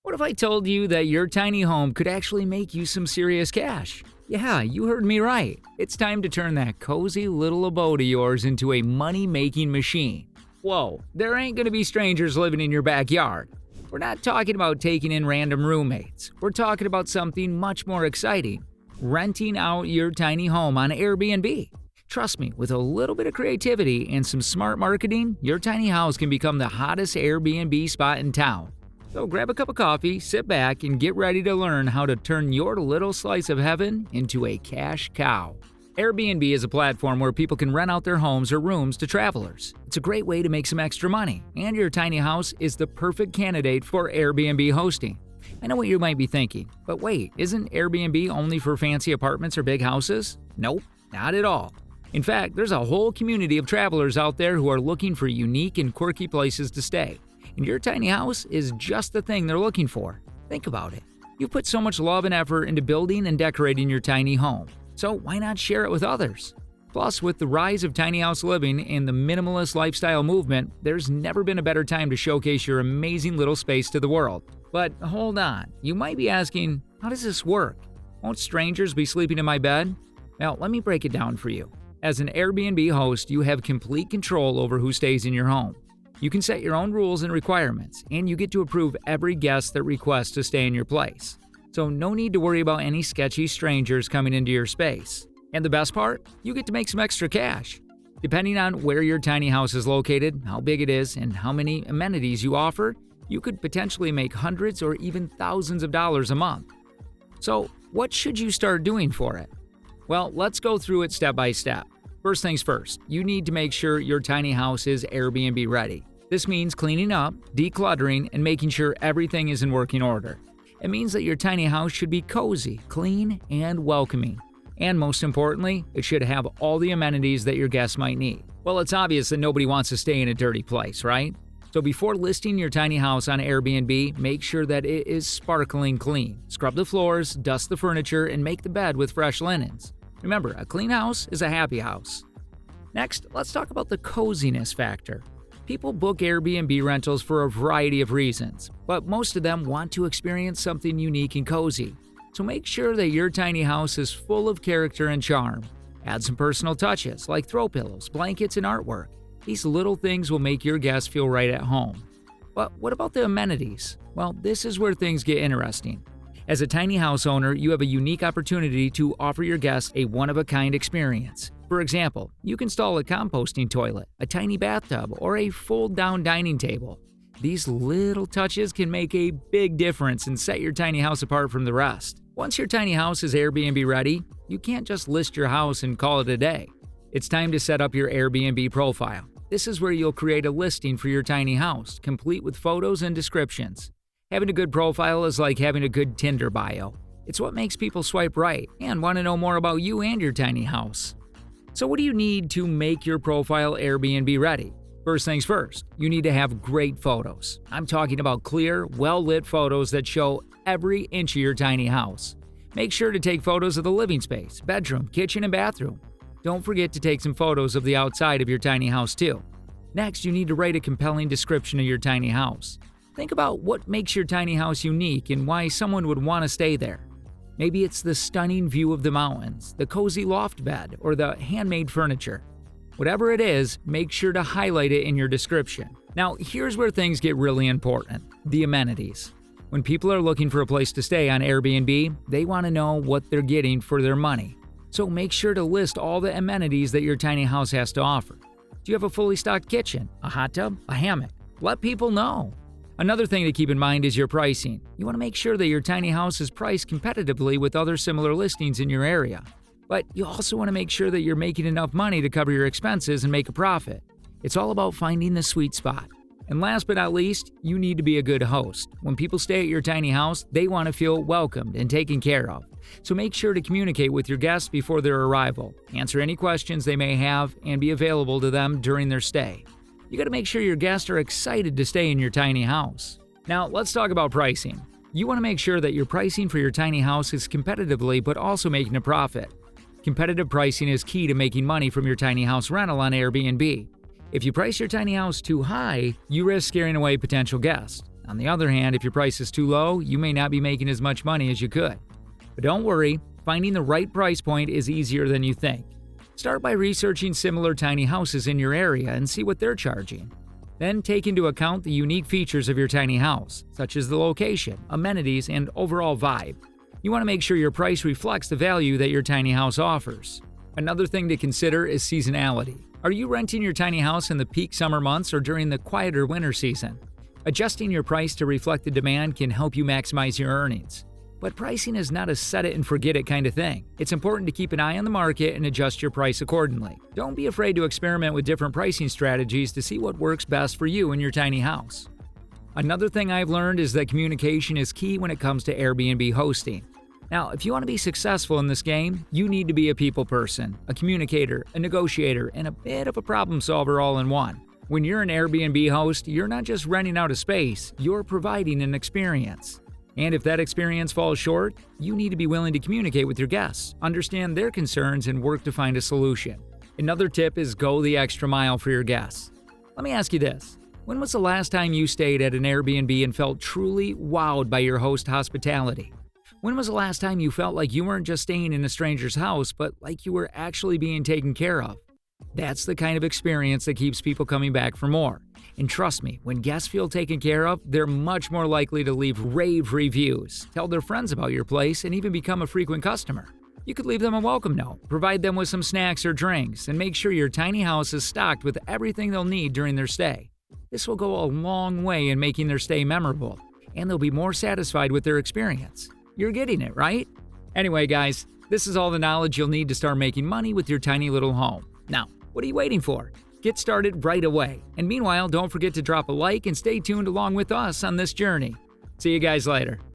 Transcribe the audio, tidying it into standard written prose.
What if I told you that your tiny home could actually make you some serious cash? Yeah, you heard me right. It's time to turn that cozy little abode of yours into a money-making machine. Whoa, there ain't gonna be strangers living in your backyard. We're not talking about taking in random roommates. We're talking about something much more exciting: renting out your tiny home on Airbnb. Trust me, with a little bit of creativity and some smart marketing, your tiny house can become the hottest Airbnb spot in town. So grab a cup of coffee, sit back, and get ready to learn how to turn your little slice of heaven into a cash cow. Airbnb is a platform where people can rent out their homes or rooms to travelers. It's a great way to make some extra money, and your tiny house is the perfect candidate for Airbnb hosting. I know what you might be thinking, but wait, isn't Airbnb only for fancy apartments or big houses? Nope, not at all. In fact, there's a whole community of travelers out there who are looking for unique and quirky places to stay. And your tiny house is just the thing they're looking for. Think about it. You've put so much love and effort into building and decorating your tiny home. So why not share it with others? Plus, with the rise of tiny house living and the minimalist lifestyle movement, there's never been a better time to showcase your amazing little space to the world. But hold on, you might be asking, how does this work? Won't strangers be sleeping in my bed? Well, let me break it down for you. As an Airbnb host, you have complete control over who stays in your home. You can set your own rules and requirements, and you get to approve every guest that requests to stay in your place. So no need to worry about any sketchy strangers coming into your space. And the best part? You get to make some extra cash. Depending on where your tiny house is located, how big it is, and how many amenities you offer, you could potentially make hundreds or even thousands of dollars a month. So what should you start doing for it? Well, let's go through it step by step. First things first, you need to make sure your tiny house is Airbnb ready. This means cleaning up, decluttering, and making sure everything is in working order. It means that your tiny house should be cozy, clean, and welcoming. And most importantly, it should have all the amenities that your guests might need. Well, it's obvious that nobody wants to stay in a dirty place, right? So before listing your tiny house on Airbnb, make sure that it is sparkling clean. Scrub the floors, dust the furniture, and make the bed with fresh linens. Remember, a clean house is a happy house. Next, let's talk about the coziness factor. People book Airbnb rentals for a variety of reasons, but most of them want to experience something unique and cozy. So make sure that your tiny house is full of character and charm. Add some personal touches like throw pillows, blankets, and artwork. These little things will make your guests feel right at home. But what about the amenities? Well, this is where things get interesting. As a tiny house owner, you have a unique opportunity to offer your guests a one-of-a-kind experience. For example, you can install a composting toilet, a tiny bathtub, or a fold-down dining table. These little touches can make a big difference and set your tiny house apart from the rest. Once your tiny house is Airbnb ready, you can't just list your house and call it a day. It's time to set up your Airbnb profile. This is where you'll create a listing for your tiny house, complete with photos and descriptions. Having a good profile is like having a good Tinder bio. It's what makes people swipe right and want to know more about you and your tiny house. So what do you need to make your profile Airbnb ready? First things first, you need to have great photos. I'm talking about clear, well-lit photos that show every inch of your tiny house. Make sure to take photos of the living space, bedroom, kitchen, and bathroom. Don't forget to take some photos of the outside of your tiny house too. Next, you need to write a compelling description of your tiny house. Think about what makes your tiny house unique and why someone would want to stay there. Maybe it's the stunning view of the mountains, the cozy loft bed, or the handmade furniture. Whatever it is, make sure to highlight it in your description. Now, here's where things get really important: the amenities. When people are looking for a place to stay on Airbnb, they want to know what they're getting for their money. So make sure to list all the amenities that your tiny house has to offer. Do you have a fully stocked kitchen, a hot tub, a hammock? Let people know. Another thing to keep in mind is your pricing. You want to make sure that your tiny house is priced competitively with other similar listings in your area. But you also want to make sure that you're making enough money to cover your expenses and make a profit. It's all about finding the sweet spot. And last but not least, you need to be a good host. When people stay at your tiny house, they want to feel welcomed and taken care of. So make sure to communicate with your guests before their arrival, answer any questions they may have, and be available to them during their stay. You got to make sure your guests are excited to stay in your tiny house. Now, let's talk about pricing. You want to make sure that your pricing for your tiny house is competitively but also making a profit. Competitive pricing is key to making money from your tiny house rental on Airbnb. If you price your tiny house too high, you risk scaring away potential guests. On the other hand, if your price is too low, you may not be making as much money as you could. But don't worry, finding the right price point is easier than you think. Start by researching similar tiny houses in your area and see what they're charging. Then take into account the unique features of your tiny house, such as the location, amenities, and overall vibe. You want to make sure your price reflects the value that your tiny house offers. Another thing to consider is seasonality. Are you renting your tiny house in the peak summer months or during the quieter winter season? Adjusting your price to reflect the demand can help you maximize your earnings. But pricing is not a set-it-and-forget-it kind of thing. It's important to keep an eye on the market and adjust your price accordingly. Don't be afraid to experiment with different pricing strategies to see what works best for you in your tiny house. Another thing I've learned is that communication is key when it comes to Airbnb hosting. Now, if you want to be successful in this game, you need to be a people person, a communicator, a negotiator, and a bit of a problem solver all in one. When you're an Airbnb host, you're not just renting out a space, you're providing an experience. And if that experience falls short, you need to be willing to communicate with your guests, understand their concerns, and work to find a solution. Another tip is go the extra mile for your guests. Let me ask you this. When was the last time you stayed at an Airbnb and felt truly wowed by your host hospitality? When was the last time you felt like you weren't just staying in a stranger's house, but like you were actually being taken care of? That's the kind of experience that keeps people coming back for more. And trust me, when guests feel taken care of, they're much more likely to leave rave reviews, tell their friends about your place, and even become a frequent customer. You could leave them a welcome note, provide them with some snacks or drinks, and make sure your tiny house is stocked with everything they'll need during their stay. This will go a long way in making their stay memorable, and they'll be more satisfied with their experience. You're getting it, right? Anyway, guys, this is all the knowledge you'll need to start making money with your tiny little home. Now, what are you waiting for? Get started right away. And meanwhile, don't forget to drop a like and stay tuned along with us on this journey. See you guys later.